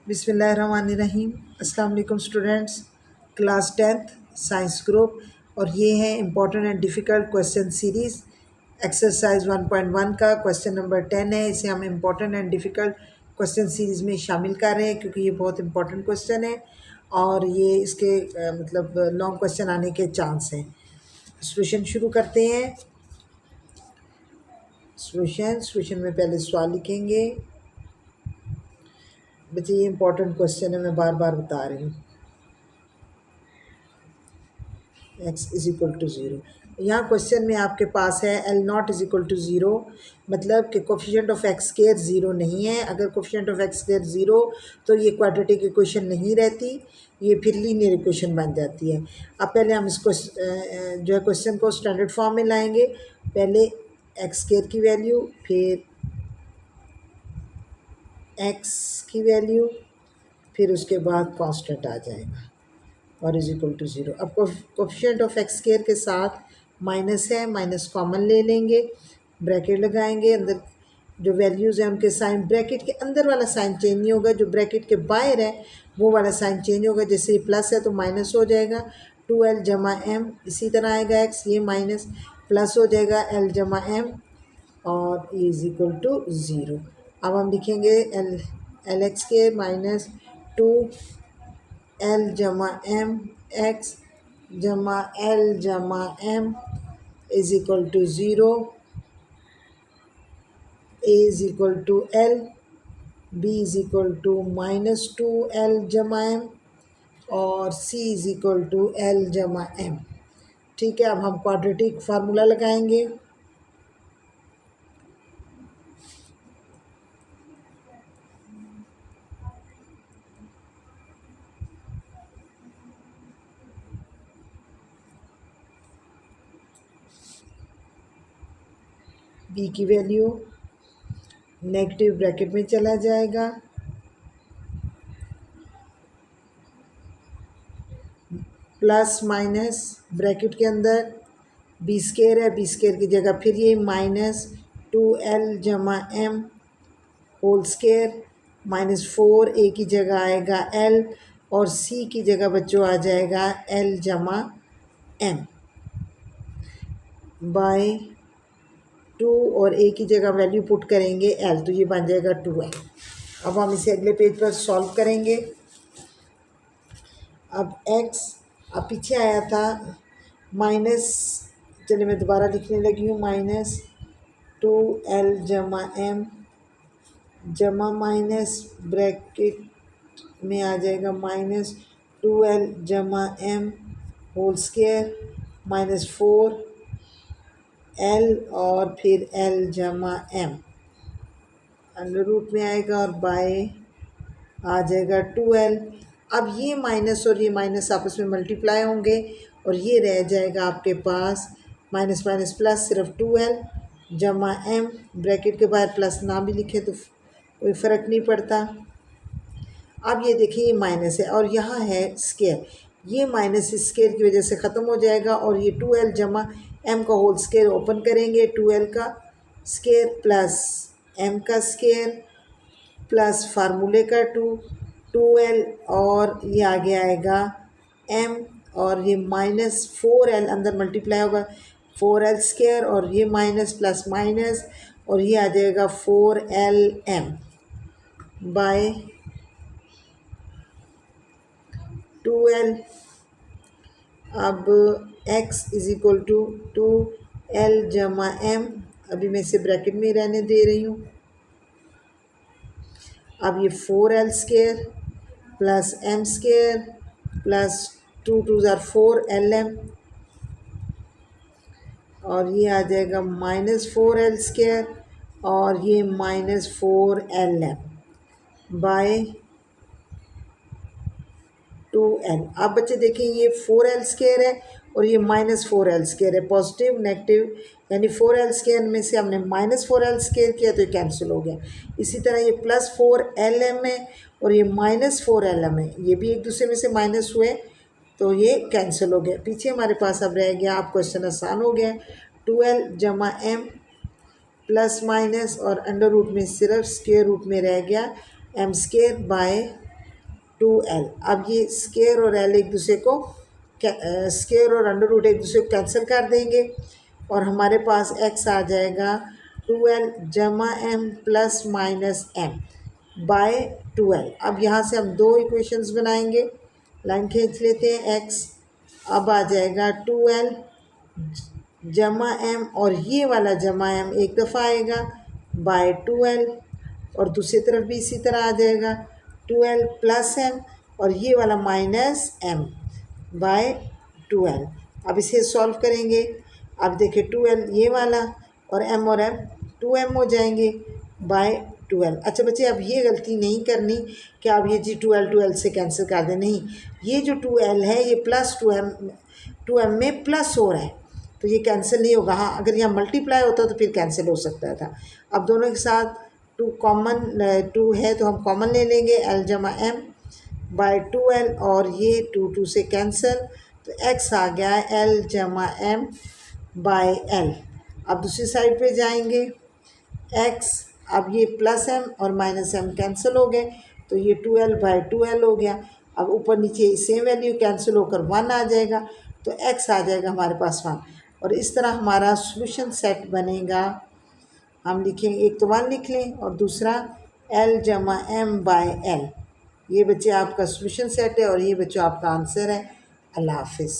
बिस्मिल्लाहिर्रहमानिर्रहीम। अस्सलाम वालेकुम students, class 10th science group. और ये है important and difficult question series. Exercise 1.1 का क्वेश्चन नंबर 10 है। इसे हम important and difficult question series में शामिल कर रहे हैं क्योंकि ये बहुत इम्पॉर्टेंट क्वेश्चन है और ये इसके मतलब लॉन्ग क्वेश्चन आने के चांस हैं। सॉल्यूशन शुरू करते हैं। सॉल्यूशन में पहले सवाल लिखेंगे। बच्चे ये इंपॉर्टेंट क्वेश्चन है, मैं बार बार बता रही हूँ। x is equal to zero. यहाँ क्वेश्चन में आपके पास है L not is equal to zero, मतलब कि coefficient of x square zero नहीं है। अगर coefficient of x square zero तो ये क्वाड्रेटिक इक्वेशन नहीं रहती, ये फिर लीनियर इक्वेशन बन जाती है। अब पहले हम इसको जो है क्वेश्चन को स्टैंडर्ड फॉर्म में लाएंगे। पहले एक्स स्क्वायर की वैल्यू, फिर एक्स की वैल्यू, फिर उसके बाद कांस्टेंट आ जाएगा और इज इक्वल टू ज़ीरो। अब कोफिशिएंट ऑफ एक्स स्क्वायर के साथ माइनस है, माइनस कॉमन ले लेंगे, ब्रैकेट लगाएंगे। अंदर जो वैल्यूज़ हैं उनके साइन, ब्रैकेट के अंदर वाला साइन चेंज नहीं होगा, जो ब्रैकेट के बाहर है वो वाला साइन चेंज होगा। जैसे ये प्लस है तो माइनस हो जाएगा, 2l जमा m। इसी तरह आएगा x, ये माइनस प्लस हो जाएगा l जमा m और ये इज इक्वल टू ज़ीरो। अब हम लिखेंगे एल एक्स के माइनस 2l जमा m x जमा l जमा m is equal to zero. a is equal to l, b is equal to minus 2l जमा m और c is equal to l जमा m। ठीक है, अब हम क्वाड्रेटिक फार्मूला लगाएंगे। b की वैल्यू नेगेटिव ब्रैकेट में चला जाएगा, प्लस माइनस ब्रैकेट के अंदर बी स्क्वायर है, बी स्क्वायर की जगह फिर ये माइनस 2l जमा m whole square minus 4, a की जगह आएगा l और c की जगह बच्चों आ जाएगा l जमा m बाय 2 और a की जगह वैल्यू पुट करेंगे l, तो ये बन जाएगा 2l। अब हम इसे अगले पेज पर सॉल्व करेंगे। अब x अब पीछे आया था माइनस, चलिए मैं दोबारा लिखने लगी हूँ, माइनस 2l जमा m जमा माइनस ब्रैकेट में आ जाएगा माइनस 2l जमा m whole square minus 4l और फिर l जमा m अंडर रूट में आएगा और बाय आ जाएगा 2l। अब ये माइनस और ये माइनस आपस में मल्टीप्लाई होंगे और ये रह जाएगा आपके पास माइनस माइनस प्लस, सिर्फ 2l जमा m, ब्रैकेट के बाहर प्लस ना भी लिखे तो कोई फ़र्क नहीं पड़ता। अब ये देखिए ये माइनस है और यहाँ है स्क्वायर, ये माइनस स्क्वायर की वजह से ख़त्म हो जाएगा और ये 2l जमा m का होल स्क्वायर ओपन करेंगे, 2l का स्क्वायर प्लस m का स्क्वायर प्लस फार्मूले का 2l और ये आगे आएगा m और ये माइनस 4l अंदर मल्टीप्लाई होगा 4l स्क्वायर और ये माइनस प्लस माइनस और ये आ जाएगा 4lm बाय 2l। अब x is equal to 2l जमा m, अभी मैं इसे ब्रैकेट में रहने दे रही हूँ। अब ये 4l square plus m square plus 2 2 ज़ार 4lm और ये आ जाएगा माइनस 4l स्क्वायर और ये माइनस 4lm बाय 2l। अब बच्चे देखें ये 4l स्क्वायर है और ये माइनस 4l स्क्वायर है, पॉजिटिव नेगेटिव यानी 4l स्क्वायर में से हमने माइनस 4l स्क्वायर किया तो ये कैंसिल हो गया। इसी तरह ये प्लस 4lm है और ये माइनस 4lm है, ये भी एक दूसरे में से माइनस हुए तो ये कैंसिल हो गया। पीछे हमारे पास अब रह गया, आप क्वेश्चन आसान हो गया, 2l जमा m प्लस माइनस और अंडर रूट में सिर्फ स्क्वायर रूट में रह गया m स्क्वायर बाय 2l। अब ये स्केयर और l एक दूसरे को स्केयर और अंडर रूट एक दूसरे को कैंसिल कर देंगे और हमारे पास x आ जाएगा 2l जमा m plus minus m by 2l। अब यहाँ से हम दो इक्वेशंस बनाएंगे, लाइन खींच लेते हैं x, अब आ जाएगा 2l जमा m और ये वाला जमा m एक दफ़ा आएगा बाय 2l और दूसरी तरफ भी इसी तरह आ जाएगा 2l प्लस m और ये वाला माइनस m बाय 2l। अब इसे सॉल्व करेंगे, अब देखिए 2l ये वाला और m 2m हो जाएंगे बाय 2l। अच्छा बच्चे अब ये गलती नहीं करनी कि आप ये जी 2l से कैंसिल कर दें, नहीं, ये जो 2l है ये प्लस 2m में प्लस हो रहा है तो ये कैंसिल नहीं होगा। हाँ अगर यहाँ मल्टीप्लाई होता तो फिर कैंसिल हो सकता था। अब दोनों के साथ 2 है तो हम कॉमन ले लेंगे l जमा m बाय 2l और ये 2 से कैंसिल तो x आ गया l जमा m बाय l। अब दूसरी साइड पे जाएंगे x, अब ये प्लस m और माइनस m कैंसिल हो गए तो ये 2l बाय 2l हो गया। अब ऊपर नीचे सेम वैल्यू कैंसिल होकर 1 आ जाएगा तो x आ जाएगा हमारे पास 1 और इस तरह हमारा सॉल्यूशन सेट बनेगा। हम लिखेंगे, एक तो 1 लिख लें और दूसरा l जमा m बाय l। ये बच्चे आपका सॉल्यूशन सेट है और ये बच्चों आपका आंसर है। अल्लाह हाफिज़।